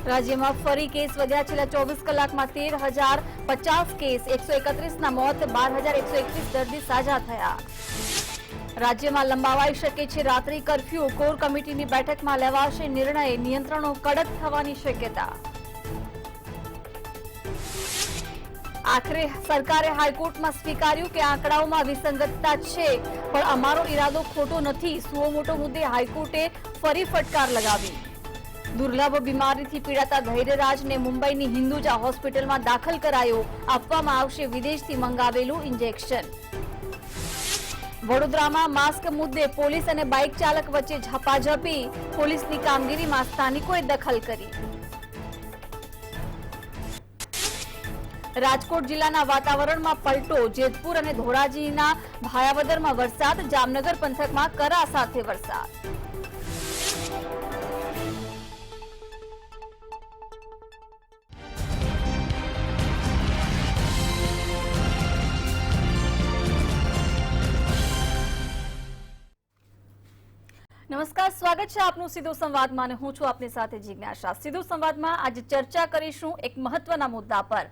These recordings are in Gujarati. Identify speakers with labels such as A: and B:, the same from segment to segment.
A: રાજ્યમાં ફરી કેસ વધ્યા છેલ્લા 24 કલાકમાં 13,050 કેસ 131ના મોત 12,121 દર્દી સાજા થયા। રાજ્યમાં લંબાવાઈ શકે છે રાત્રિ કર્ફ્યુ કોર કમિટીની બેઠકમાં લેવાશે નિર્ણય નિયંત્રણો કડક થવાની શક્યતા। આખરે સરકારે હાઈકોર્ટમાં સ્વીકાર્યું કે આંકડાઓમાં વિસંગતતા છે પણ અમારો ઈરાદો ખોટો નથી। સુઓ મોટો મુદ્દે હાઈકોર્ટે ફરી ફટકાર લગાવી। દુર્લભ બીમારીથી પીડાતા ધૈર્યરાજને મુંબઈની હિન્દુજા હોસ્પિટલમાં દાખલ કરાયો। આપવામાં આવશે વિદેશથી મંગાવેલું ઇન્જેક્શન। વડોદરામાં માસ્ક મુદ્દે પોલીસ અને બાઇક ચાલક વચ્ચે ઝપાઝપી। પોલીસની કામગીરીમાં સ્થાનિકોએ દખલ કરી। રાજકોટ જિલ્લાના વાતાવરણમાં પલટો। જેતપુર અને ધોરાજીના ભાયાવદરમાં વરસાદ। જામનગર પંથકમાં કરા સાથે વરસાદ। નમસ્કાર, સ્વાગત છે આપનું સીધો સંવાદમાં અને હું છું આપની સાથે જિજ્ઞાસા। સીધો સંવાદમાં આજે ચર્ચા કરીશું એક મહત્વના મુદ્દા પર।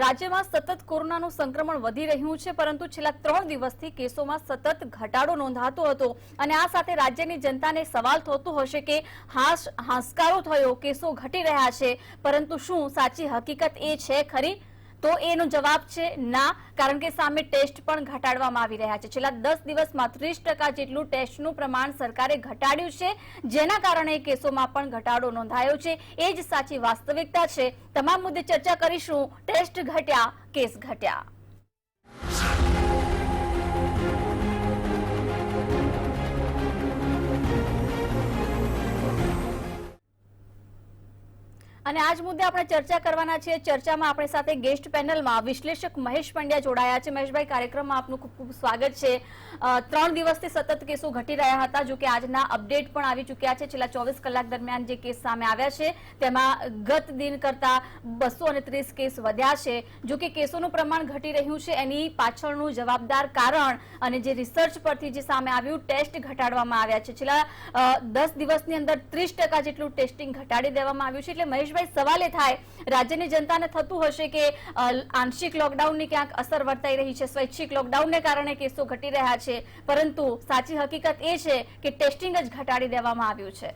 A: રાજ્યમાં સતત કોરોનાનું સંક્રમણ વધી રહ્યું છે પરંતુ છેલ્લા 3 દિવસથી કેસોમાં સતત ઘટાડો નોંધાતો હતો અને આ સાથે રાજ્યની જનતાને સવાલ થતો હશે કે હાશકારો થયો, કેસો ઘટી રહ્યા છે, પરંતુ શું સાચી હકીકત એ છે ખરી? તો એનો જવાબ છે ના, કારણ કે સામે ટેસ્ટ પણ ઘટાડવામાં આવી રહ્યા છે। છેલ્લા 10 દિવસમાં 30% જેટલું ટેસ્ટનું પ્રમાણ સરકારે ઘટાડ્યું છે, જેના કારણે કેસોમાં પણ ઘટાડો નોંધાયો છે। એ જ સાચી વાસ્તવિકતા છે। તમામ મુદ્દે ચર્ચા કરીશું। ટેસ્ટ ઘટ્યા, કેસ ઘટ્યા। અને આજ મુદ્દે આપણે ચર્ચા કરવાના છે। ચર્ચામાં આપણી સાથે ગેસ્ટ પેનલમાં વિશ્લેષક મહેશ પંડ્યા જોડાયા છે। મહેશભાઈ, કાર્યક્રમમાં આપનું ખૂબ ખૂબ સ્વાગત છે। 3 દિવસથી સતત કેસો ઘટી રહ્યા હતા, જો કે આજના અપડેટ પણ આવી ચૂક્યા છે। છેલ્લા 24 કલાક દરમિયાન જે કેસ સામે આવ્યા છે તેમાં ગત દિન કરતા 230 કેસ વધ્યા છે। જો કે કેસોનું પ્રમાણ ઘટી રહ્યું છે એની પાછળનું જવાબદાર કારણ અને જે રિસર્ચ પરથી જે સામે આવ્યું, ટેસ્ટ ઘટાડવામાં આવ્યા છે। છેલ્લા 10 દિવસની અંદર 30% જેટલું ટેસ્ટિંગ ઘટાડી દેવામાં આવ્યું છે। એટલે મહેશ સવાલ એ થાય, રાજ્યની જનતાને થતું હશે કે આંશિક લોકડાઉનની ક્યાંક અસર વર્તાઈ રહી છે, સ્વૈચ્છિક લોકડાઉનને કારણે કેસો ઘટી રહ્યા છે, પરંતુ સાચી હકીકત એ છે કે ટેસ્ટિંગ જ ઘટાડી દેવામાં આવ્યું છે।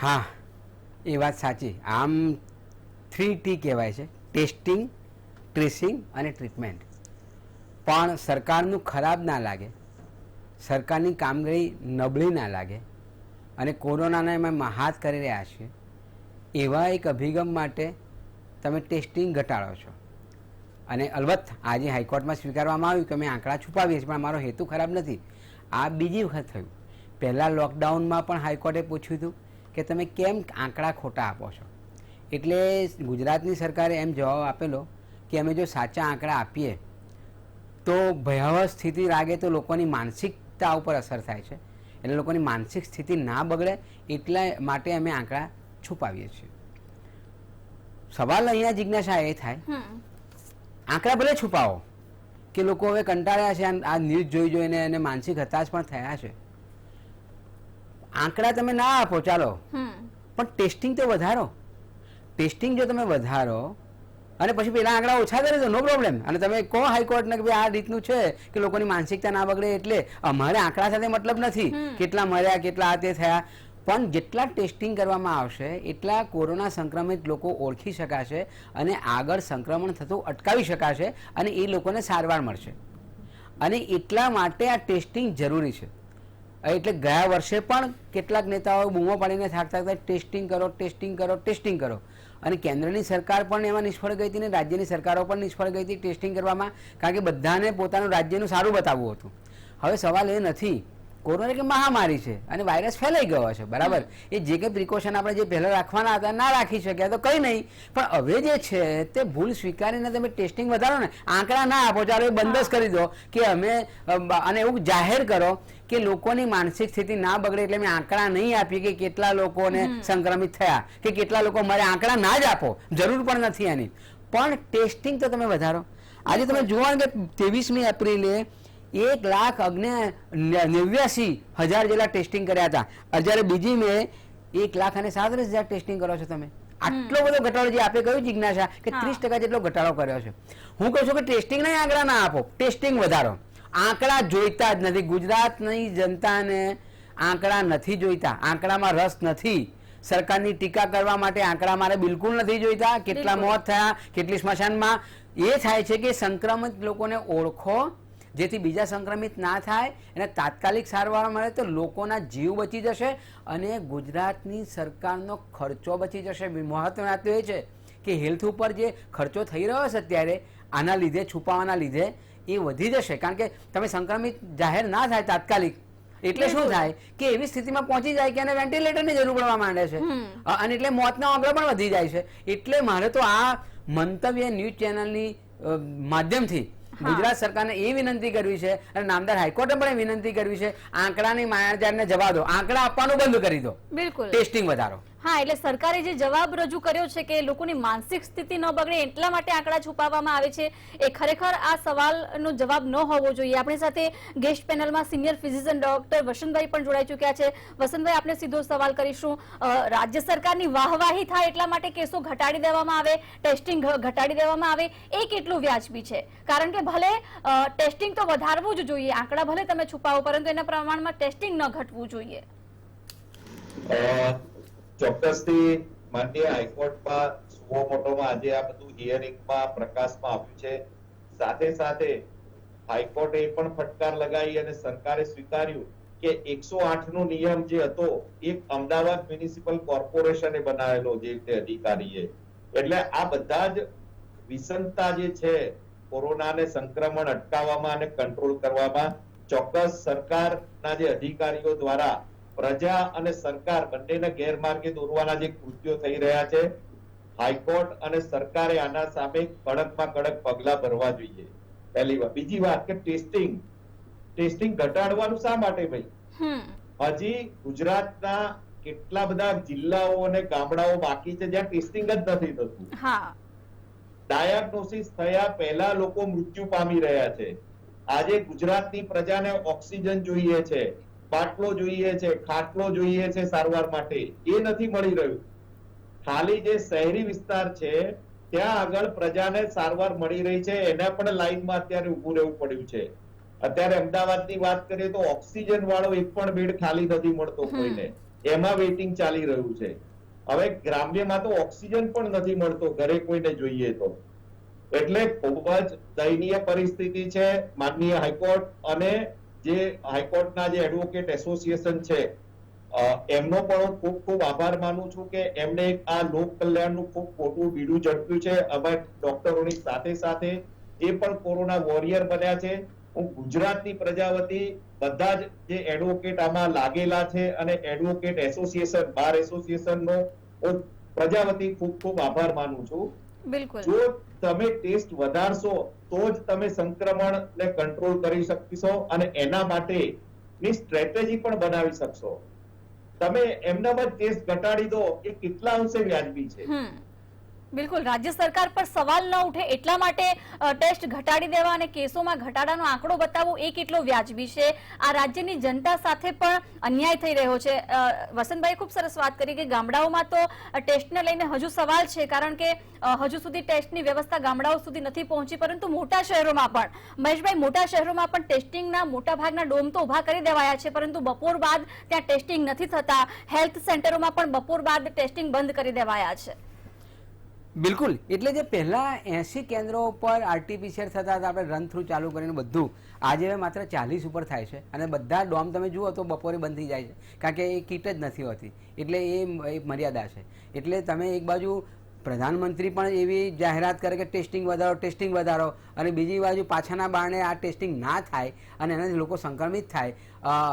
B: હા, એ વાત સાચી। આમ 3T કહેવાય છે, ટેસ્ટિંગ, ટ્રેસિંગ અને ટ્રીટમેન્ટ। પણ સરકારનું ખરાબ ના લાગે, સરકારની કામગીરી નબળી ના લાગે અને કોરોનાને એમાં હાથ કરી રહ્યા છે એવા એક અભિગમ માટે તમે ટેસ્ટિંગ ઘટાડો છો। અને અલબત્ત આજે હાઈકોર્ટમાં સ્વીકારવામાં આવ્યું કે અમે આંકડા છુપાવીએ છીએ, પણ અમારો હેતુ ખરાબ નથી। આ બીજી વખત થયું। પહેલાં લોકડાઉનમાં પણ હાઈકોર્ટે પૂછ્યું હતું કે તમે કેમ આંકડા ખોટા આપો છો, એટલે ગુજરાતની સરકારે એમ જવાબ આપેલો કે અમે જો સાચા આંકડા આપીએ તો ભયાવહ સ્થિતિ લાગે તો લોકોની માનસિકતા ઉપર અસર થાય છે, એટલે લોકોની માનસિક સ્થિતિ ના બગડે એટલા માટે અમે આંકડા છુપાવીએ છીએ। સવાલ અહીંયા જિજ્ઞાસા એ થાય, આંકડા ભલે છુપાવો કે લોકો હવે કંટાળ્યા છે, આ ન્યૂઝ જોઈ જોઈને એને માનસિક હતાશ પણ થયા છે, આંકડા તમે ના આપો ચાલો, પણ ટેસ્ટિંગ તો વધારો। ટેસ્ટિંગ જો તમે વધારો અને પછી પેલા આંકડા ઓછા કરે તો નો પ્રોબ્લેમ। અને તમે કહો હાઈકોર્ટને કે આ રીતનું છે કે લોકોની માનસિકતા ના બગડે, એટલે અમારે આંકડા સાથે મતલબ નથી કેટલા મર્યા, કેટલા આ તે થયા, પણ જેટલા ટેસ્ટિંગ કરવામાં આવશે એટલા કોરોના સંક્રમિત લોકો ઓળખી શકાશે અને આગળ સંક્રમણ થતું અટકાવી શકાશે અને એ લોકોને સારવાર મળશે। અને એટલા માટે આ ટેસ્ટિંગ જરૂરી છે। એટલે ગયા વર્ષે પણ કેટલાક નેતાઓ બૂમો પાડીને થાકતા ટેસ્ટિંગ કરો, ટેસ્ટિંગ કરો, ટેસ્ટિંગ કરો, અને કેન્દ્રની સરકાર પણ એમાં નિષ્ફળ ગઈ હતી ને રાજ્યની સરકારો પણ નિષ્ફળ ગઈ હતી ટેસ્ટિંગ કરવામાં, કારણ કે બધાને પોતાનું રાજ્યનું સારું બતાવવું હતું। હવે સવાલ એ નથી, કોરોના એટલે મહામારી છે અને વાયરસ ફેલાઈ ગયો છે, બરાબર, એ જે કંઈ પ્રિકોશન આપણે જે પહેલાં રાખવાના હતા ના રાખી શક્યા તો કંઈ નહીં, પણ હવે જે છે તે ભૂલ સ્વીકારીને તમે ટેસ્ટિંગ વધારો ને, આંકડા ના આપો, ચાલો એ બંધ જ કરી દો કે અમે, અને એવું જાહેર કરો કે લોકોની માનસિક સ્થિતિ ના બગડે એટલે અમે આંકડા નહીં આપીએ કે કેટલા લોકોને સંક્રમિત થયા કે કેટલા લોકો મારે, આંકડા ના જ આપો, જરૂર પણ નથી એની, પણ ટેસ્ટિંગ તો તમે વધારો। આજે તમે જુઓ કે 23મી એપ્રિલે 1,89,000 જેટલા ટેસ્ટિંગ કર્યા હતા, જ્યારે બીજી મે 1,37,000 ટેસ્ટિંગ કરો છો તમે. આટલો બધો ઘટાડો જે આપે કહ્યું જિજ્ઞાસા કે 30% જેટલો ઘટાડો કર્યો છે. હું કહું છું કે ટેસ્ટિંગ ના આંકડા ના આપો, ટેસ્ટિંગ વધારો. આંકડા જોઈતા જ નથી. ગુજરાતની જનતાને આંકડા નથી જોઈતા, આંકડામાં રસ નથી. સરકારની ટીકા કરવા માટે આંકડા મારે બિલકુલ નથી જોઈતા. કેટલા મોત થયા, કેટલી સ્મશાનમાં, એ થાય છે કે સંક્રમિત લોકોને ઓળખો જેથી બીજા સંક્રમિત ના થાય, એને તાત્કાલિક સારવાર મળે તો લોકોના જીવ બચી જશે અને ગુજરાતની સરકારનો ખર્ચો બચી જશે. મહત્વની વાત તો એ છે કે હેલ્થ ઉપર જે ખર્ચો થઈ રહ્યો છે અત્યારે આના લીધે, છુપાવાના લીધે, એ વધી જશે. કારણ કે તમે સંક્રમિત જાહેર ના થાય તાત્કાલિક એટલે શું થાય કે એવી સ્થિતિમાં પહોંચી જાય કે એને વેન્ટિલેટરની જરૂર પડવા માંડે છે અને એટલે મોતનો આંકડો પણ વધી જાય છે. એટલે મારે તો આ મંતવ્ય ન્યૂઝ ચેનલની માધ્યમથી ગુજરાત સરકારને એ વિનંતી કરવી છે અને નામદાર હાઈકોર્ટે પણ એ વિનંતી કરવી છે, આંકડાની માયાજાળને જવા દો, આંકડા આપવાનું બંધ કરી દો,
A: બિલકુલ
B: ટેસ્ટિંગ વધારો.
A: હા, એટલે સરકારે જે જવાબ રજૂ કર્યો છે કે લોકોની માનસિક સ્થિતિ ન બગડે એટલા માટે આંકડા છુપાવવામાં આવે છે, એ ખરેખર આ સવાલનો જવાબ ન હોવો જોઈએ. આપણી સાથે ગેસ્ટ પેનલમાં સિનિયર ફિઝિશિયન ડોક્ટર વસંતભાઈ પણ જોડાઈ ચૂક્યા છે. વસંતભાઈ, આપણે સીધો સવાલ કરીશું. રાજ્ય સરકારની વાહવાહી થાય એટલા માટે કેસો ઘટાડી દેવામાં આવે, ટેસ્ટિંગ ઘટાડી દેવામાં આવે, એ કેટલું વ્યાજબી છે? કારણ કે ભલે ટેસ્ટિંગ તો વધારવું જ જોઈએ, આંકડા ભલે તમે છુપાવો, પરંતુ એના પ્રમાણમાં ટેસ્ટિંગ ન ઘટવું જોઈએ.
C: ચોક્કસથી માનનીય હાઈકોર્ટમાં સુઓ મોટોમાં આજે આ બધું હિયરિંગમાં પ્રકાશમાં આવ્યું છે. સાથે સાથે હાઈકોર્ટે એ પણ ફટકાર લગાવી અને સરકારે સ્વીકાર્યું કે 108 નો નિયમ જે હતો એ અમદાવાદ મ્યુનિસિપલ કોર્પોરેશને બનાવેલો, જે તે અધિકારીએ. એટલે આ બધા જ વિસંગતતા જે છે કોરોનાને સંક્રમણ અટકાવવામાં અને કંટ્રોલ કરવામાં ચોક્કસ સરકારના જે અધિકારીઓ દ્વારા પ્રજા અને સરકાર બંનેને ગેરમાર્ગે દોરવાના જે કૃત્યો થઈ રહ્યા છે, હાઈકોર્ટ અને સરકારે આના સામે કડકમાં કડક પગલા ભરવા જોઈએ. પહેલી વાત. બીજી વાત કે ટેસ્ટિંગ ઘટાડવાનું શા માટે ભાઈ? હજી ગુજરાતના કેટલા બધા જિલ્લાઓ અને ગામડાઓ બાકી છે જ્યાં ટેસ્ટિંગ જ નથી થતું. ડાયગ્નોસિસ થયા પહેલા લોકો મૃત્યુ પામી રહ્યા છે. આજે ગુજરાતની પ્રજાને ઓક્સિજન જોઈએ છે, બાટલો જોઈએ છે, ખાટલો જોઈએ છે સારવાર માટે, એ નથી મળી રહ્યું. ખાલી જે શહેરી વિસ્તાર છે ત્યાં આગળ પ્રજાને સારવાર મળી રહી છે, એના પણ લાઈનમાં અત્યારે ઉભું રહેવું પડ્યું છે. અત્યારે અમદાવાદની વાત કરીએ તો ઓક્સિજન વાળો એક પણ બેડ ખાલી નથી મળતો કોઈને, એમાં વેઇટિંગ ચાલી રહ્યું છે. હવે ગ્રામ્યમાં તો ઓક્સિજન પણ નથી મળતો ઘરે કોઈને જોઈએ તો. એટલે ખૂબ જ દયનીય પરિસ્થિતિ છે. માનનીય હાઈકોર્ટ અને જે હાઈકોર્ટના જે એડવોકેટ એસોસિએશન છે એમનો પણ ખૂબ ખૂબ આભાર માનું છું કે એમને આ લોક કલ્યાણનું ખૂબ મોટું બીડું ઝડપ્યું છે. અમે ડોક્ટરોની સાથે સાથે એ પણ કોરોના વોરિયર બન્યા છે. હું ગુજરાતની પ્રજા વતી બધા જ જે એડવોકેટ આમાં લાગેલા છે અને એડવોકેટ એસોસિએશન, બાર એસોસિએશનનો પ્રજા વતી ખૂબ ખૂબ આભાર માનું છું.
A: બિલકુલ.
C: જો તમે ટેસ્ટ વધારશો તો જ તમે સંક્રમણને કંટ્રોલ કરી શકશો અને એના માટેની સ્ટ્રેટેજી પણ બનાવી શકશો. તમે એમના પર ટેસ્ટ ઘટાડી દો એ કેટલા અંશે વ્યાજબી છે?
A: બિલકુલ, રાજ્ય સરકાર પર સવાલ ન ઉઠે એટલા માટે ટેસ્ટ ઘટાડી દેવા અને કેસોમાં ઘટાડાનો આંકડો બતાવવો એ કેટલો વ્યાજબી છે? આ રાજ્યની જનતા સાથે પણ અન્યાય થઈ રહ્યો છે. વસંતભાઈ ખૂબ સરસ વાત કરી કે ગામડાઓમાં તો ટેસ્ટને લઈને હજુ સવાલ છે, કારણ કે હજુ સુધી ટેસ્ટની વ્યવસ્થા ગામડાઓ સુધી નથી પહોંચી, પરંતુ મોટા શહેરોમાં પણ, મહેશભાઈ, મોટા શહેરોમાં પણ ટેસ્ટિંગના મોટા ભાગના ડોમ તો ઉભા કરી દેવાયા છે, પરંતુ બપોર બાદ ત્યાં ટેસ્ટિંગ નથી થતા. હેલ્થ સેન્ટરોમાં પણ બપોર બાદ ટેસ્ટિંગ બંધ કરી દેવાયા છે.
B: બિલકુલ. એટલે જે પહેલા 80 કેન્દ્રો ઉપર આરટીપીસીઆર થતા હતા, આપણે રન થ્રુ ચાલુ કરીને બધું, આજે હવે માત્ર 40 ઉપર થાય છે અને બધા ડોમ તમે જુઓ તો બપોરે બંધ થઈ જાય છે, કારણ કે એ કીટ જ નથી હોતી. એટલે એ મર્યાદા છે. એટલે તમે એક બાજુ પ્રધાનમંત્રી પણ એવી જાહેરાત કરે કે ટેસ્ટિંગ વધારો અને બીજી બાજુ પાછાના બારણે આ ટેસ્ટિંગ ના થાય અને એનાથી લોકો સંક્રમિત થાય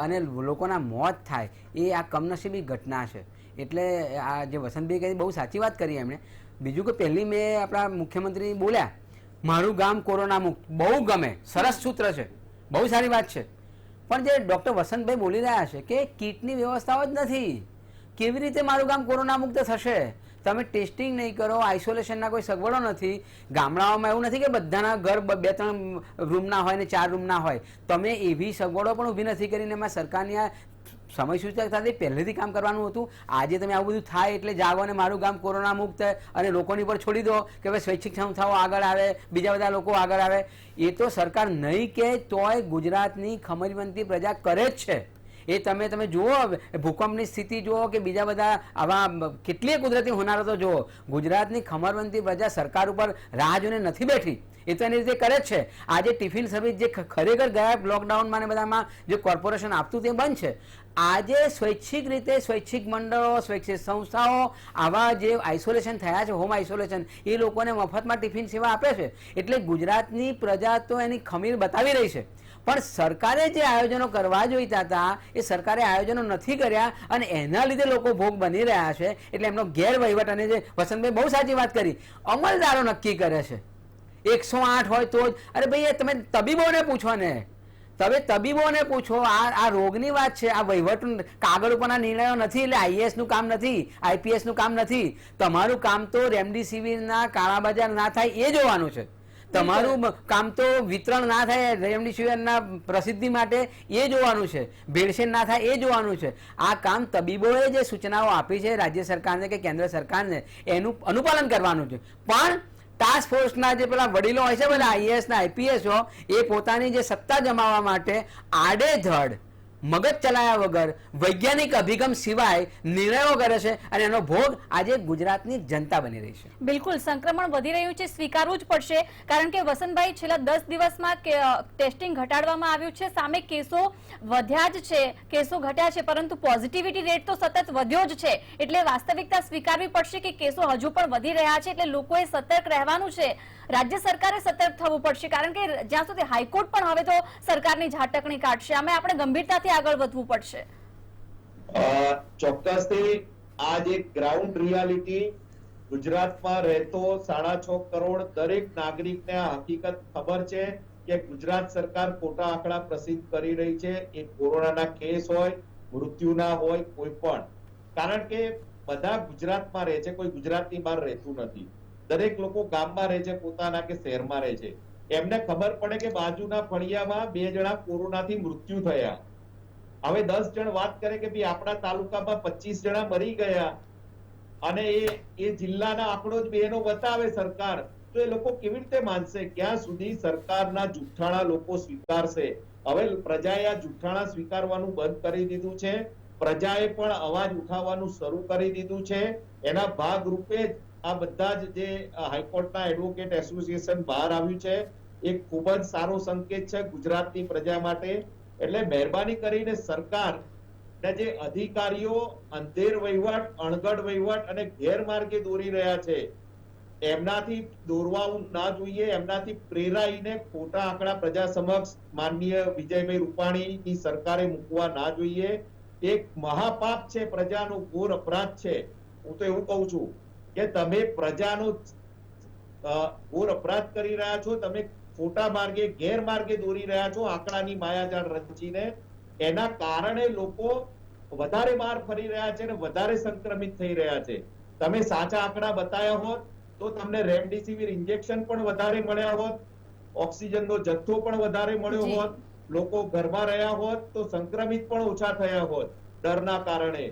B: અને લોકોના મોત થાય, એ આ કમનસીબી ઘટના છે. એટલે આ જે વસંતભાઈ કહી બહુ સાચી વાત કરી એમણે. બીજું કે પહેલી મેં આપણા મુખ્યમંત્રી બોલ્યા, મારું ગામ કોરોના મુક્ત, બહુ ગમે, સરસ સૂત્ર છે, બહુ સારી વાત છે. પણ જે ડોક્ટર વસંતભાઈ બોલી રહ્યા છે કે કીટની વ્યવસ્થાઓ જ નથી, કેવી રીતે મારું ગામ કોરોના મુક્ત થશે? તમે ટેસ્ટિંગ નહીં કરો, આઇસોલેશનના કોઈ સગવડો નથી. ગામડાઓમાં એવું નથી કે બધાના ઘર 2-3 રૂમના હોય ને 4 રૂમના હોય. તમે એવી સગવડો પણ ઊભી નથી કરીને એમાં સરકારની આ સમય સૂચકતાથી પહેલેથી કામ કરવાનું હતું. આજે તમે આવું બધું થાય એટલે જાગો અને મારું ગામ કોરોના મુક્ત અને લોકોની પર છોડી દો કે ભાઈ સ્વૈચ્છિક સંસ્થાઓ આગળ આવે, બીજા બધા લોકો આગળ આવે. એ તો સરકાર નહીં કે તોય ગુજરાતની ખમજવંતી પ્રજા કરે જ છે. એ તમે જુઓ, ભૂકંપની સ્થિતિ જુઓ કે બીજા બધા આવા કેટલીય કુદરતી હોનારતો જુઓ, ગુજરાતની ખમરવંતી પ્રજા સરકાર ઉપર રાહ જોઈને નથી બેઠી. એ તો એની રીતે કરે જ છે. આજે ટિફિન સર્વિસ જે ખરેખર ગયા લોકડાઉનમાં ને બધામાં જે કોર્પોરેશન આપતું તે બંધ છે. આજે સ્વૈચ્છિક રીતે સ્વૈચ્છિક મંડળો, સ્વૈચ્છિક સંસ્થાઓ આવા જે આઇસોલેશન થયા છે, હોમ આઇસોલેશન, એ લોકોને મફતમાં ટિફિન સેવા આપે છે. એટલે ગુજરાતની પ્રજા તો એની ખમીર બતાવી રહી છે. પણ સરકારે જે આયોજનો કરવા જોઈતા હતા એ સરકારે આયોજનો નથી કર્યા અને એના લીધે લોકો ભોગ બની રહ્યા છે. એટલે એમનો ગેરવહીવટ, અને જે વસંતભાઈ બહુ સાચી વાત કરી, અમલદારો નક્કી કરે છે. 108 હોય તો જ, અરે ભાઈ તમે તબીબોને પૂછો ને, તમે તબીબોને પૂછો. આ રોગની વાત છે, આ વહીવટ કાગળ ઉપરના નિર્ણયો નથી. એટલે આઈએએસ નું કામ નથી, આઈપીએસ નું કામ નથી. તમારું કામ તો રેમડેસિવિરના કાળાબજાર ના થાય એ જોવાનું છે. તમારું કામ તો વિતરણ ના થાય રેમડેસિવિરના પ્રસિદ્ધિ માટે એ જોવાનું છે. ભેળસેળ ના થાય એ જોવાનું છે. આ કામ તબીબોએ જે સૂચનાઓ આપી છે રાજ્ય સરકારને કે કેન્દ્ર સરકારને, એનું અનુપાલન કરવાનું છે. પણ ટાસ્ક ફોર્સના જે પેલા વડીલો હોય છે, બધા આઈએએસ ના આઈપીએસો, એ પોતાની જે સત્તા જમાવવા માટે આડેધડ મગજ ચલાયા વગર વૈજ્ઞાનિક અભિગમ સિવાય નિર્ણયો કરે છે અને એનો ભોગ આજે ગુજરાતની જનતા બની રહી છે.
A: બિલકુલ, સંક્રમણ વધી રહ્યું છે, સ્વીકારવું જ પડશે. કારણ કે વસંતભાઈ, છેલ્લા 10 દિવસમાં ટેસ્ટિંગ ઘટાડવામાં આવ્યું છે, સામે કેસો વધ્યા જ છે, કેસો ઘટ્યા છે, પરંતુ પોઝિટિવિટી રેટ તો સતત વધ્યો જ છે. એટલે વાસ્તવિકતા સ્વીકારવી પડશે કે કેસો હજુ પણ વધી રહ્યા છે. એટલે લોકોએ સતર્ક રહેવાનું છે, રાજ્ય સરકારે સતર્ક થવું પડશે. કારણ કે જ્યાં સુધી હાઈકોર્ટ પણ હવે તો સરકારની ઝાટકણી કાઢશે, આમે આપણે ગંભીરતાથી આગળ વધવું પડશે.
C: ચોક્કસથી આ જે ગ્રાઉન્ડ રિયાલિટી, ગુજરાતમાં રહેતો 6.5 કરોડ દરેક નાગરિકને આ હકીકત ખબર છે કે ગુજરાત સરકાર ખોટા આંકડા પ્રસિદ્ધ કરી રહી છે. એ કોરોનાના કેસ હોય, મૃત્યુના હોય, કોઈ પણ. કારણ કે બધા ગુજરાતમાં રહે છે, કોઈ ગુજરાતની બહાર રહેતું નથી. દરેક લોકો ગામમાં રહે છે, પોતાના કે શહેરમાં રહે છે. એમને ખબર પડે કે બાજુના ફળિયામાં 2 જણા કોરોનાથી મૃત્યુ થયા. હવે 10 જણ વાત કરે કે ભાઈ આપણા તાલુકામાં 25 જણા મરી ગયા અને એ જિલ્લાના આંકડો જ બેનો બતાવે સરકાર, તો એ લોકો કેવી રીતે માનશે? ક્યાં સુધી સરકારના જુઠ્ઠાણા લોકો સ્વીકારશે? હવે પ્રજાએ આ જુઠ્ઠાણા સ્વીકારવાનું બંધ કરી દીધું છે. પ્રજાએ પણ અવાજ ઉઠાવવાનું શરૂ કરી દીધું છે. એના ભાગ રૂપે જ આ બધા જ જે હાઈકોર્ટના એડવોકેટ એસોસિએશન બહાર આવ્યું છે, એ ખૂબ જ સારો સંકેત છે ગુજરાતની પ્રજા માટે. એટલે મહેરબાની કરીને સરકાર જે અધિકારીઓ અંધેર વહીવટ, અણઘડ વહીવટ અને ગેરમાર્ગે દોરી રહ્યા છે, એમનાથી દોરવાવું ના જોઈએ. એમનાથી પ્રેરાઈને ખોટા આંકડા પ્રજા સમક્ષ માનનીય વિજયભાઈ રૂપાણીની સરકારે મૂકવા ના જોઈએ. એક મહાપાપ છે, પ્રજાનો ઘોર અપરાધ છે. હું તો એવું કહું છું કે તમે પ્રજાનો ઘોર અપરાધ કરી રહ્યા છો. તમે ખોટા માર્ગે, ગેરમાર્ગે દોરી રહ્યા છો આંકડાની માયાજાળ રચીને. એના કારણે લોકો વધારે બહાર ફરી રહ્યા છે અને વધારે સંક્રમિત થઈ રહ્યા છે. તમે સાચા આંકડા બતાવ્યા હોત તો તમને રેમડેસિવિર ઇન્જેક્શન પણ વધારે મળ્યા હોત, ઓક્સિજનનો જથ્થો પણ વધારે મળ્યો હોત, લોકો ઘરમાં રહ્યા હોત તો સંક્રમિત પણ ઓછા થયા હોત ડરના કારણે.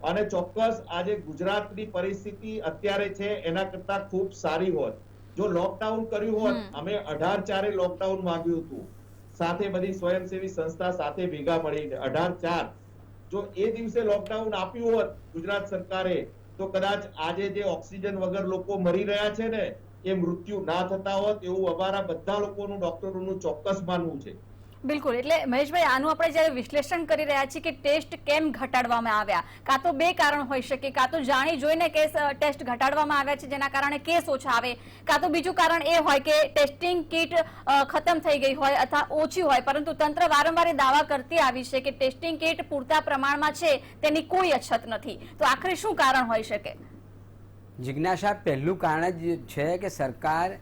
C: અને ચોક્કસ આજે ગુજરાતની પરિસ્થિતિ અત્યારે છે એના કરતા ખૂબ સારી હોત જો લોકડાઉન કર્યું હોત. અમે 18/4 લોકડાઉન માંગ્યું હતું, સાથે બધી સ્વયંસેવી સંસ્થા સાથે ભેગા મળીને 18/4. જો એ દિવસે લોકડાઉન આપ્યું હોત ગુજરાત સરકારે, તો કદાચ આજે જે ઓક્સિજન વગર લોકો મરી રહ્યા છે ને, એ મૃત્યુ ના થતા હોત એવું અમારા બધા લોકોનું, ડોક્ટરોનું ચોક્કસ માનવું છે.
A: બિલકુલ. એટલે મહેશભાઈ, આનું આપણે જ્યારે વિશ્લેષણ કરી રહ્યા છીએ કે ટેસ્ટ કેમ ઘટાડવામાં આવ્યા, કાં તો 2 કારણ હોઈ શકે. કાં તો જાણી જોઈને કેસ ટેસ્ટ ઘટાડવામાં આવ્યા છે જેના કારણે કેસ ઓછા આવે, કાં તો બીજું કારણ એ હોય કે ટેસ્ટિંગ કીટ ખતમ થઈ ગઈ હોય અથવા ઓછી હોય. પરંતુ તંત્ર વારંવાર દાવા કરતી આવી છે કે ટેસ્ટિંગ કીટ પૂરતા પ્રમાણમાં છે, તેની કોઈ અછત નથી. તો આખરે શું કારણ હોઈ શકે?
B: જિજ્ઞાસા, પહેલું કારણ જ છે કે સરકાર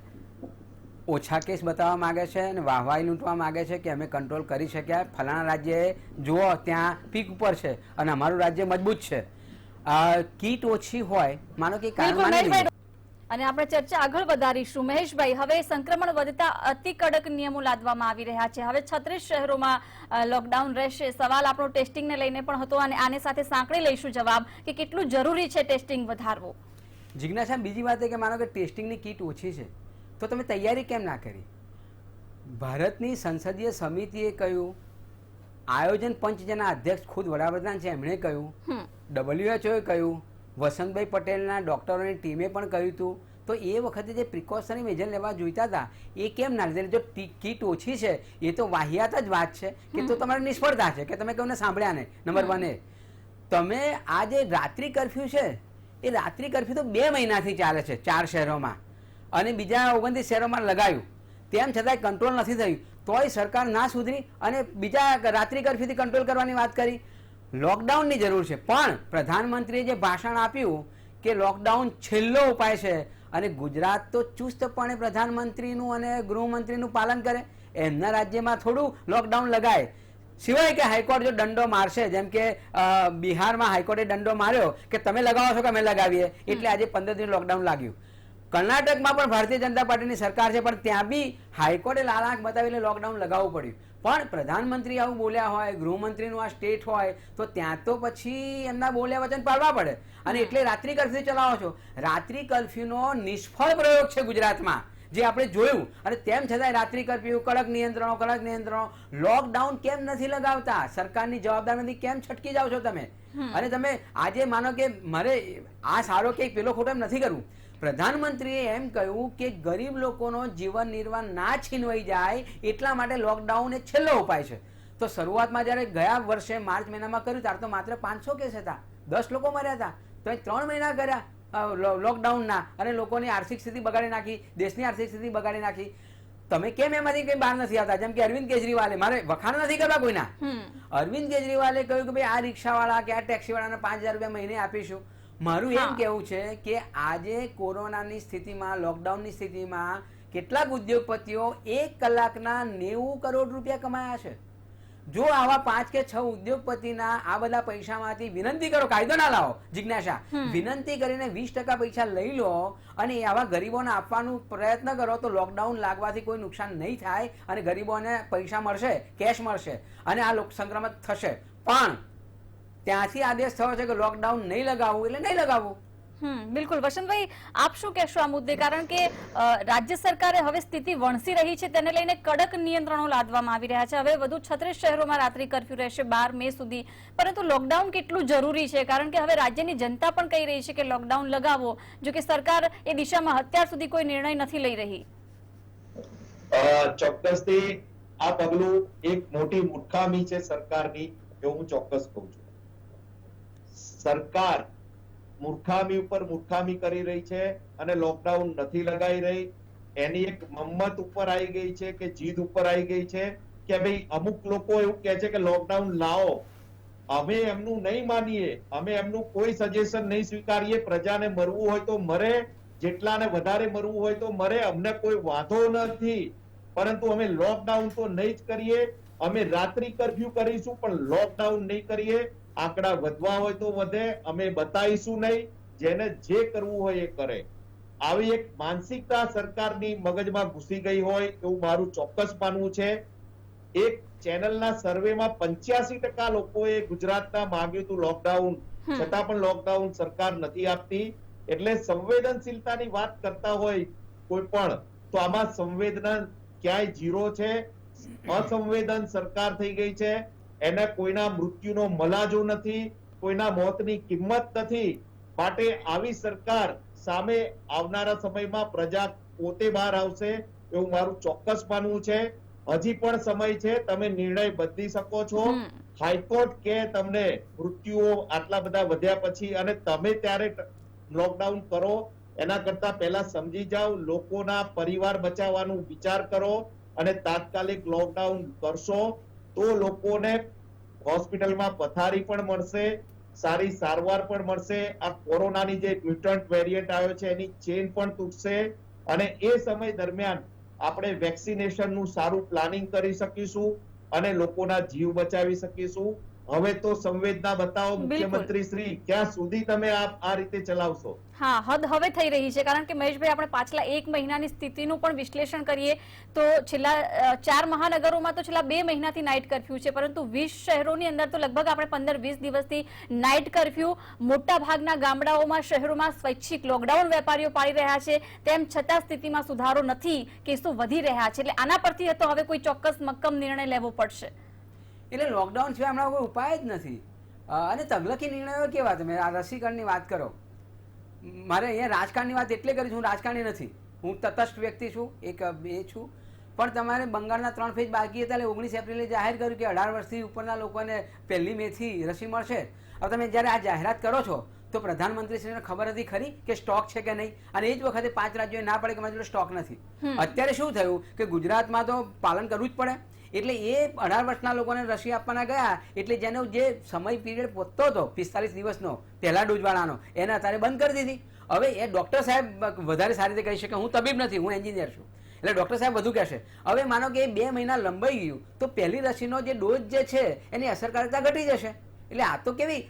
B: ઓછા કેસ બતાવવા માંગે છે અને વાહવાઈ લૂંટવા માંગે છે કે અમે કંટ્રોલ કરી શક્યા. ફલાણા રાજ્યએ જુઓ ત્યાં પીક ઉપર છે અને અમારું રાજ્ય મજબૂત છે. કીટ ઓછી હોય, માનો કે
A: અને આપણે ચર્ચા આગળ વધારીશું. મહેશભાઈ, હવે સંક્રમણ વધતા અતિ કડક નિયમો લાદવામાં આવી રહ્યા છે. હવે 36 શહેરોમાં લોકડાઉન રહેશે. સવાલ આપણો ટેસ્ટિંગને લઈને પણ હતો અને આને સાથે સાંકળી લઈશું જવાબ કે કેટલું જરૂરી છે ટેસ્ટિંગ વધારવું.
B: જિજ્ઞાસા, બીજી વાત એ કે માનો કે ટેસ્ટિંગની કીટ ઓછી છે તો તમે તૈયારી કેમ ના કરી? ભારતની સંસદીય સમિતિએ કહ્યું, આયોજન પંચ જેના અધ્યક્ષ ખુદ વડાપ્રધાન છે એમણે કહ્યું, WHO એ કહ્યું, વસંતભાઈ પટેલના ડોક્ટરોની ટીમે પણ કહ્યું હતું. તો એ વખતે જે પ્રિકોશનરી મેજર લેવા જોઈતા હતા એ કેમ ના લીધે? જો કીટ ઓછી છે એ તો વાહિયાત જ વાત છે કે તો તમારી નિષ્ફળતા છે કે તમે કોઈને સાંભળ્યા નહીં. નંબર 1 એ તમે આ જે રાત્રિ કર્ફ્યુ છે એ રાત્રિ કર્ફ્યુ તો 2 મહિનાથી ચાલે છે 4 શહેરોમાં અને બીજા 29 શહેરોમાં લગાવ્યું, તેમ છતાંય કંટ્રોલ નથી થયું. તોય સરકાર ના સુધરી અને બીજા રાત્રિ કર્ફ્યુથી કંટ્રોલ કરવાની વાત કરી. લોકડાઉનની જરૂર છે, પણ પ્રધાનમંત્રીએ જે ભાષણ આપ્યું કે લોકડાઉન છેલ્લો ઉપાય છે અને ગુજરાત તો ચુસ્તપણે પ્રધાનમંત્રીનું અને ગૃહમંત્રીનું પાલન કરે. એમના રાજ્યમાં થોડું લોકડાઉન લગાય, સિવાય કે હાઈકોર્ટ જો દંડો મારશે, જેમ કે બિહારમાં હાઈકોર્ટે દંડો માર્યો કે તમે લગાવો છો કે અમે લગાવીએ, એટલે આજે 15 દિવસ લોકડાઉન લાગ્યું. કર્ણાટકમાં પણ ભારતીય જનતા પાર્ટીની સરકાર છે, પણ ત્યાં બી હાઈકોર્ટે લાલ આંખ બતાવીને લોકડાઉન લગાવવું પડ્યું. પણ પ્રધાનમંત્રી આવું બોલ્યા હોય, ગૃહમંત્રીનું આ સ્ટેટ હોય, તો ત્યાં તો પછી એમના બોલ્યા વચન પાળવા પડે. અને એટલે રાત્રિ કર્ફ્યુ ચલાવો છો. રાત્રિ કર્ફ્યુનો નિષ્ફળ પ્રયોગ છે ગુજરાતમાં, જે આપણે જોયું. અને તેમ છતાંય રાત્રિ કર્ફ્યુ, કડક નિયંત્રણો, લોકડાઉન કેમ નથી લગાવતા? સરકારની જવાબદારી નથી, કેમ છટકી જાઓ છો તમે? અને તમે આજે માનો કે મારે આ સારો કે પેલો ખોટો એમ નથી કરવું. પ્રધાનમંત્રીએ એમ કહ્યું કે ગરીબ લોકોનો જીવન નિર્વાહ ના છીનવાઈ જાય એટલા માટે લોકડાઉન એ છેલ્લો ઉપાય છે. તો શરૂઆતમાં જ્યારે ગયા વર્ષે માર્ચ મહિનામાં કર્યું ત્યારે તો માત્ર 500 કેસ હતા, 10 લોકો મર્યા હતા. તો 3 મહિના કર્યા લોકડાઉનના અને લોકોની આર્થિક સ્થિતિ બગાડી નાખી, દેશની આર્થિક સ્થિતિ બગાડી નાખી. તમે કેમ એમાંથી કંઈ બહાર નથી આવતા? જેમ કે અરવિંદ કેજરીવાલે, મારે વખાણ નથી કરવા કોઈના, અરવિંદ કેજરીવાલે કહ્યું કે ભાઈ આ રિક્ષાવાળા કે આ ટેક્સીવાળાને 5000 રૂપિયા મહિને આપીશું. મારું એમ કેવું છે કે આજે કોરોનાની સ્થિતિમાં, લોકડાઉનની સ્થિતિમાં કેટલાક ઉદ્યોગપતિઓ 1 કલાકના 90 કરોડ રૂપિયા કમાયા છે. જો આવા 5 કે 6 ઉદ્યોગપતિના આ બધા પૈસામાંથી વિનંતી કરો, કાયદો ના લાવો, જિજ્ઞાસા, વિનંતી કરીને 20% પૈસા લઈ લો અને આવા ગરીબોને આપવાનો પ્રયત્ન કરો, તો લોકડાઉન લાગવાથી કોઈ નુકસાન નહીં થાય અને ગરીબોને પૈસા મળશે, કેશ મળશે અને આ સંક્રમણ થશે. પણ ત્યાંથી આદેશ થયો છે કે લોકડાઉન નહીં લગાવવું એટલે નહીં લગાવવું.
A: બિલકુલ. વસંતભાઈ, આપ શું કહેશો આ મુદ્દે? કારણ કે રાજ્ય સરકારે હવે સ્થિતિ વણસી રહી છે, તેને લઈને કડક નિયંત્રણો લાદવામાં આવી રહ્યા છે. હવે વધુ 36 શહેરોમાં રાત્રિ કર્ફ્યુ રહેશે 12 મે સુધી. પરંતુ લોકડાઉન કેટલું જરૂરી છે? કારણ કે હવે રાજ્યની જનતા પણ કહી રહી છે કે લોકડાઉન લગાવો, જો કે સરકાર એ દિશામાં અત્યાર સુધી કોઈ નિર્ણય નથી લઈ રહી.
C: ચોક્કસથી આ પગલું એક મોટી મૂર્ખામી છે સરકારની, એવું હું ચોક્કસ કહું છું. સરકાર મૂર્ખામી ઉપર મૂર્ખામી કરી રહી છે અને લોકડાઉન નથી લગાવી રહી. એની એક મમ્મત ઉપર આવી ગઈ છે કે જીદ ઉપર આવી ગઈ છે કે ભાઈ અમુક લોકો એવું કહે છે કે લોકડાઉન લાવો, અમે એમનું નહીં માનીએ, અમે એમનું કોઈ સજેશન નહીં સ્વીકારીએ. પ્રજાને મરવું હોય તો મરે, જેટલાને વધારે મરવું હોય તો મરે, અમને કોઈ વાંધો નથી, પરંતુ અમે લોકડાઉન તો નહીં જ કરીએ. અમે રાત્રિ કર્ફ્યુ કરીશું પણ લોકડાઉન નહીં કરીએ. આંકડા વધવા હોય તો વધે, અમે બતાવીશું નહીં, જેને જે કરવું હોય એ કરે. આવી એક માનસિકતા સરકારની મગજમાં ઘૂસી ગઈ હોય એવું મારું ચોક્કસ માનવું છે. એક ચેનલના સર્વેમાં 85% લોકોએ ગુજરાતના માંગ્યું હતું લોકડાઉન, છતાં પણ લોકડાઉન સરકાર નથી આપતી. એટલે સંવેદનશીલતાની વાત કરતા હોય કોઈ પણ, તો આમાં સંવેદના ક્યાંય ઝીરો છે. અસંવેદન સરકાર થઈ ગઈ છે. એને કોઈના મૃત્યુનો મલાજો નથી, કોઈના મોતની કિંમત નથી. માટે આવી સરકાર સામે આવનારા સમયમાં પ્રજા પોતે બહાર આવશે એવું મારું ચોક્કસ માનવું છે. હજી પણ સમય છે, તમે નિર્ણય બદલી શકો છો. હાઈકોર્ટ કે તમને મૃત્યુઓ આટલા બધા વધ્યા પછી અને તમે ત્યારે લોકડાઉન કરો, એના કરતા પહેલા સમજી જાઓ, લોકોના પરિવાર બચાવવાનું વિચાર કરો અને તાત્કાલિક લોકડાઉન કરશો તો લોકોને હોસ્પિટલમાં પથારી પણ મળશે, સારી સારવાર પણ મળશે. આ કોરોનાની જે મ્યુટન્ટ વેરિયન્ટ આવ્યો છે એની ચેન પણ તૂટશે અને એ સમય દરમિયાન આપણે વેક્સિનેશનનું સારું પ્લાનિંગ કરી શકીશું અને લોકોના જીવ બચાવી શકીશું. હવે તો સંવેદના બતાવો
A: બિલકુલ.
C: મુખ્યમંત્રી શ્રી, ક્યાં સુધી તમે આ રીતે ચલાવશો?
A: હા, હદ હવે થઈ રહી છે, કારણ કે મહેશભાઈ આપણે પાછલા 1 મહિનાની સ્થિતિનું પણ વિશ્લેષણ કરીએ તો છેલ્લા 4 મહાનગરોમાં તો છેલ્લા 2 મહિનાથી નાઇટ કર્ફ્યુ છે, પરંતુ 20 શહેરોની અંદર તો લગભગ આપણે 15-20 દિવસથી નાઇટ કર્ફ્યુ, મોટા ભાગના ગામડાઓમાં, શહેરોમાં સ્વૈચ્છિક લોકડાઉન વેપારીઓ પાડી રહ્યા છે, તેમ છતાં સ્થિતિમાં સુધારો નથી, કેસો વધી રહ્યા છે. એટલે આના પરથી તો હવે કોઈ ચોક્કસ મક્કમ નિર્ણય લેવો પડશે.
B: એટલે લોકડાઉન સિવાય હમણાં કોઈ ઉપાય જ નથી. અને તગલકી નિર્ણયો કેવા? તમે આ રસીકરણની વાત કરો, મારે અહીંયા રાજકારણની વાત એટલે કરી, હું રાજકારણી નથી, હું તટસ્થ વ્યક્તિ છું, એક એ છું. પણ તમારે બંગાળના 3 ફેઝ બાકી હતા, એટલે 19 એપ્રિલે જાહેર કર્યું કે 18 વર્ષથી ઉપરના લોકોને 1 મેથી રસી મળશે. હવે તમે જ્યારે આ જાહેરાત કરો છો તો પ્રધાનમંત્રીશ્રીને ખબર હતી ખરી કે સ્ટોક છે કે નહીં? અને એ જ વખતે 5 રાજ્યોએ ના પડે કે મારી જોડે સ્ટોક નથી. અત્યારે શું થયું કે ગુજરાતમાં તો પાલન કરવું જ પડે. એટલે એ 18 વર્ષના લોકોને રસી આપવાના ગયા, એટલે જેનો જે સમય પીરિયડ પહોંચતો હતો 45 દિવસનો પહેલા ડોઝવાળાનો, એને અત્યારે બંધ કરી દીધી. હવે એ ડૉક્ટર સાહેબ વધારે સારી રીતે કહી શકે, હું તબીબ નથી, હું એન્જિનિયર છું, એટલે ડૉક્ટર સાહેબ વધુ કહેશે. હવે માનો કે 2 મહિના લંબાઈ ગયું તો પહેલી રસીનો જે ડોઝ જે છે એની અસરકારકતા ઘટી જશે. એટલે આ તો કેવી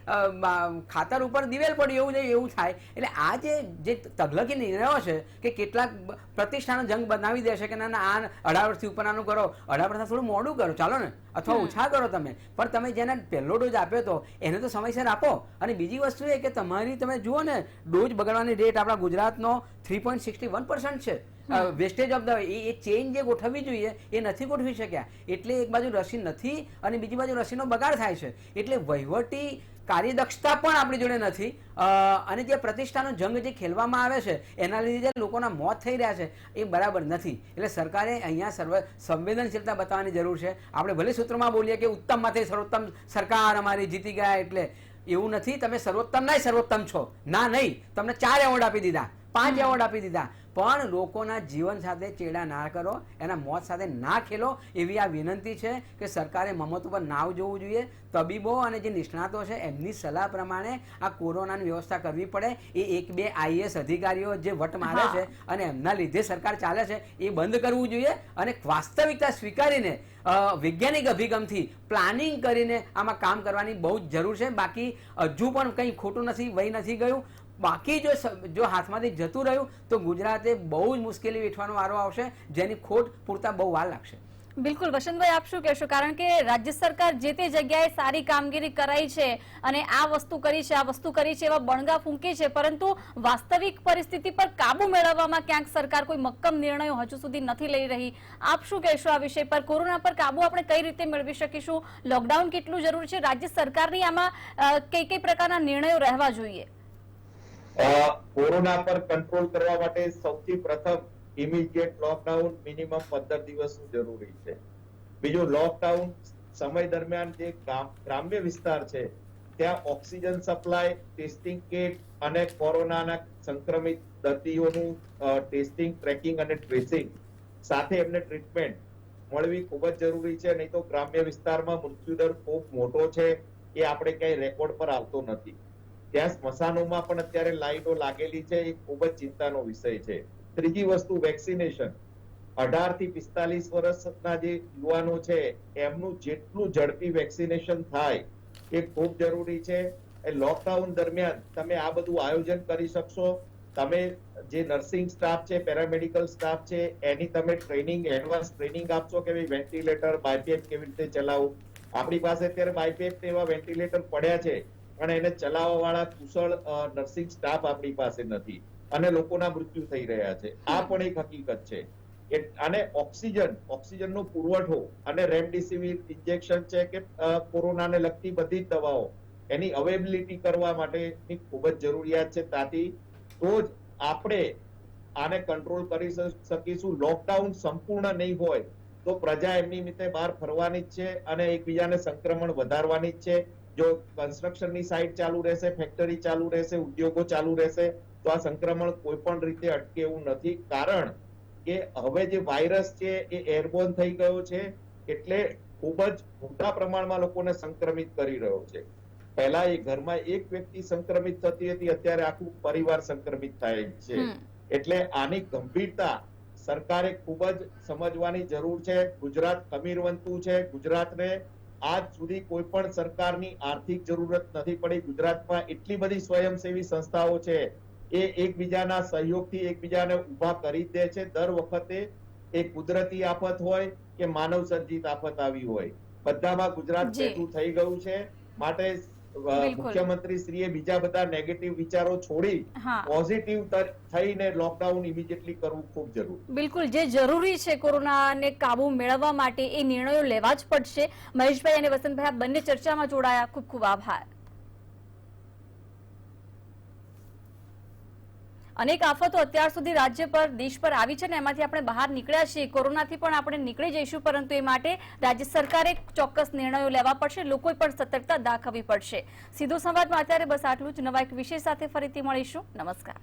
B: ખાતર ઉપર દિવેલ પડ્યું એવું થાય. એટલે આ જે તગલકી નિર્ણયો છે કે કેટલાક પ્રતિષ્ઠાનો જંગ બનાવી દેશે કે ના ના આ 18 વર્ષથી ઉપરનાનું કરો, 18 વર્ષના થોડું મોડું કરો ચાલો ને, અથવા ઓછા કરો તમે, પણ તમે જેને પહેલો ડોઝ આપ્યો હતો એને તો સમયસર આપો. અને બીજી વસ્તુ એ કે તમારી તમે જુઓ ને ડોઝ બગડવાની રેટ આપણા ગુજરાતનો 3.61% છે. Wastage of the a chain જે ગોઠવવી જોઈએ એ નથી ગોઠવી શક્યા. એટલે એક બાજુ રસી નથી અને બીજી બાજુ રસીનો બગાડ થાય છે. એટલે વહીવટી કાર્યદક્ષતા પણ આપણી જોડે નથી. અને જે પ્રતિષ્ઠાનો જંગ જે ખેલવામાં આવે છે એના લીધે જે લોકોના મોત થઈ રહ્યા છે એ બરાબર નથી. એટલે સરકારે અહીંયા સંવેદનશીલતા બતાવવાની જરૂર છે. આપણે ભલે સૂત્રમાં બોલીએ કે ઉત્તમમાંથી સર્વોત્તમ સરકાર અમારી જીતી ગયા, એટલે એવું નથી. તમે સર્વોત્તમ ના સર્વોત્તમ છો, ના નહીં, તમને 4 એવોર્ડ આપી દીધા, 5 એવોર્ડ આપી દીધા, પણ લોકોના જીવન સાથે ચેડા ના કરો, એના મોત સાથે ના ખેલો, એવી આ વિનંતી છે કે સરકારે મમત ઉપર નાવ જોવું જોઈએ. તબીબો અને જે નિષ્ણાતો છે એમની સલાહ પ્રમાણે આ કોરોનાની વ્યવસ્થા કરવી પડે. એ 1-2 IAS અધિકારીઓ જે વટ મારે છે અને એમના લીધે સરકાર ચાલે છે એ બંધ કરવું જોઈએ. અને વાસ્તવિકતા સ્વીકારીને વૈજ્ઞાનિક અભિગમથી પ્લાનિંગ કરીને આમાં કામ કરવાની બહુ જ જરૂર છે. બાકી હજુ પણ કંઈ ખોટું નથી, વહી નથી ગયું. બાકી જો હાથમાંથી જતું રહ્યું તો ગુજરાતે બહુ જ મુશ્કેલી વેઠવાનો વારો આવશે, જેની ખોટ પૂરતા બહુ વાર લાગશે.
A: બિલકુલ વસંતભાઈ, આપ શું કહેશો? કારણ કે રાજ્ય સરકાર જે તે જગ્યાએ સારી કામગીરી કરાઈ છે અને આ વસ્તુ કરી છે, આ વસ્તુ કરી છે એવા બણગા ફૂંકી છે, પરંતુ વાસ્તવિક પરિસ્થિતિ પર કાબુ મેળવવામાં ક્યાંક સરકાર કોઈ મક્કમ નિર્ણયો હજુ સુધી નથી લઈ રહી. આપ શું કહેશો આ વિષય પર? કોરોના પર કાબુ આપણે કઈ રીતે મેળવી શકીશું? લોકડાઉન કેટલું જરૂરી છે? રાજ્ય સરકારની આમાં કઈ પ્રકારના નિર્ણયો રહેવા જોઈએ?
C: કોરોના પર કંટ્રોલ કરવા માટે સૌથી પ્રથમ ઇમિડિયેટ લોકડાઉન મિનિમમ 15 દિવસનું જરૂરી છે. બીજું, લોકડાઉન સમય દરમિયાન જે ગ્રામ્ય વિસ્તાર છે ત્યાં ઓક્સિજન સપ્લાય, ટેસ્ટિંગ કિટ અને કોરોનાના સંક્રમિત દર્દીઓનું ટેસ્ટિંગ, ટ્રેકિંગ અને ટ્રેસિંગ સાથે એમને ટ્રીટમેન્ટ મળવી ખૂબ જ જરૂરી છે. નહીં તો ગ્રામ્ય વિસ્તારમાં મૃત્યુદર ખૂબ મોટો છે, એ આપણે ક્યાંય રેકોર્ડ પર આવતો નથી. ત્યાં સ્મશાનોમાં પણ અત્યારે લાઈનો લાગેલી છે, એ ખૂબ જ ચિંતાનો વિષય છે. ત્રીજી વસ્તુ, વેક્સિનેશન. 18 થી 45 વર્ષના જે યુવાનો છે એમનું જેટલું ઝડપી વેક્સિનેશન થાય એ ખૂબ જરૂરી છે. એ લોકડાઉન દરમિયાન તમે આ બધું આયોજન કરી શકશો. તમે જે નર્સિંગ સ્ટાફ છે, પેરામેડિકલ સ્ટાફ છે, એની તમે ટ્રેનિંગ, એડવાન્સ ટ્રેનિંગ આપશો કે વેન્ટિલેટર, બાયપેપ કેવી રીતે ચલાવવું. આપણી પાસે અત્યારે બાયપેપ એવા વેન્ટિલેટર પડ્યા છે પણ એને ચલાવવા વાળા કુશળ નર્સિંગ સ્ટાફ આપણી પાસે નથી અને લોકોના મૃત્યુ થઈ રહ્યા છે. આ પણ એક હકીકત છે. અને ઓક્સિજનનો પુરવઠો અને રેમડેસિવિર ઇન્જેક્શન છે કે કોરોનાને લગતી બધી જ દવાઓ, એની અવેલેબિલિટી કરવા માટેની ખૂબ જ જરૂરિયાત છે. તાતી તો જ આપણે આને કંટ્રોલ કરી શકીશું. લોકડાઉન સંપૂર્ણ નહીં હોય તો પ્રજા એમની રીતે બહાર ફરવાની જ છે અને એકબીજાને સંક્રમણ વધારવાની જ છે. જો કન્સ્ટ્રક્શનની સાઇટ ચાલુ રહેશે, ફેક્ટરી ચાલુ રહેશે, ઉદ્યોગો ચાલુ રહેશે તો આ સંક્રમણ કોઈ પણ રીતે અટકે એવું નથી. કારણ કે હવે જે વાયરસ છે એ એરબોર્ન થઈ ગયો છે, એટલે ખૂબ જ મોટા પ્રમાણમાં લોકોને સંક્રમિત કરી રહ્યો છે. પહેલા એ ઘરમાં એક વ્યક્તિ સંક્રમિત થતી હતી, અત્યારે આખું પરિવાર સંક્રમિત થાય છે. એટલે આની ગંભીરતા સરકારે ખૂબ જ સમજવાની જરૂર છે. ગુજરાત અમીરવંતુ છે. ગુજરાતને આજ સુધી કોઈ પણ સરકારની આર્થિક જરૂરત નથી પડી. ગુજરાતમાં એટલી બધી સ્વયંસેવી સંસ્થાઓ છે, એ એકબીજાના સહયોગથી એકબીજાને ઉભા કરી જ દે છે. દર વખતે એ કુદરતી આફત હોય કે માનવ સર્જિત આફત આવી હોય, બધામાં ગુજરાત
A: જી.
C: પેટું થઈ ગયું છે. માટે
A: બિલકુલ.
C: મુખ્યમંત્રી શ્રીએ બીજા બધા નેગેટિવ વિચારો છોડી
A: હા.
C: પોઝિટિવ થઈને લોકડાઉન ઇમિડિયેટલી કરવું ખૂબ જરૂરી.
A: બિલકુલ, જે જરૂરી છે કોરોનાને કાબુ મેળવવા માટે એ નિર્ણયો લેવા જ પડશે. મહેશભાઈ અને વસંતભાઈ આ બંને ચર્ચામાં જોડાયા, ખૂબ ખૂબ આભાર. અનેક આફતો અત્યાર સુધી રાજ્ય પર, દેશ પર આવી છે ને એમાંથી આપણે બહાર નીકળ્યા છીએ. કોરોનાથી પણ આપણે નીકળી જઈશું, પરંતુ એ માટે રાજ્ય સરકારે ચોક્કસ નિર્ણયો લેવા પડશે, લોકોએ પણ સતર્કતા દાખવવી પડશે. સીધો સંવાદમાં અત્યારે બસ આટલું જ. નવા એક વિષય સાથે ફરીથી મળીશું. નમસ્કાર.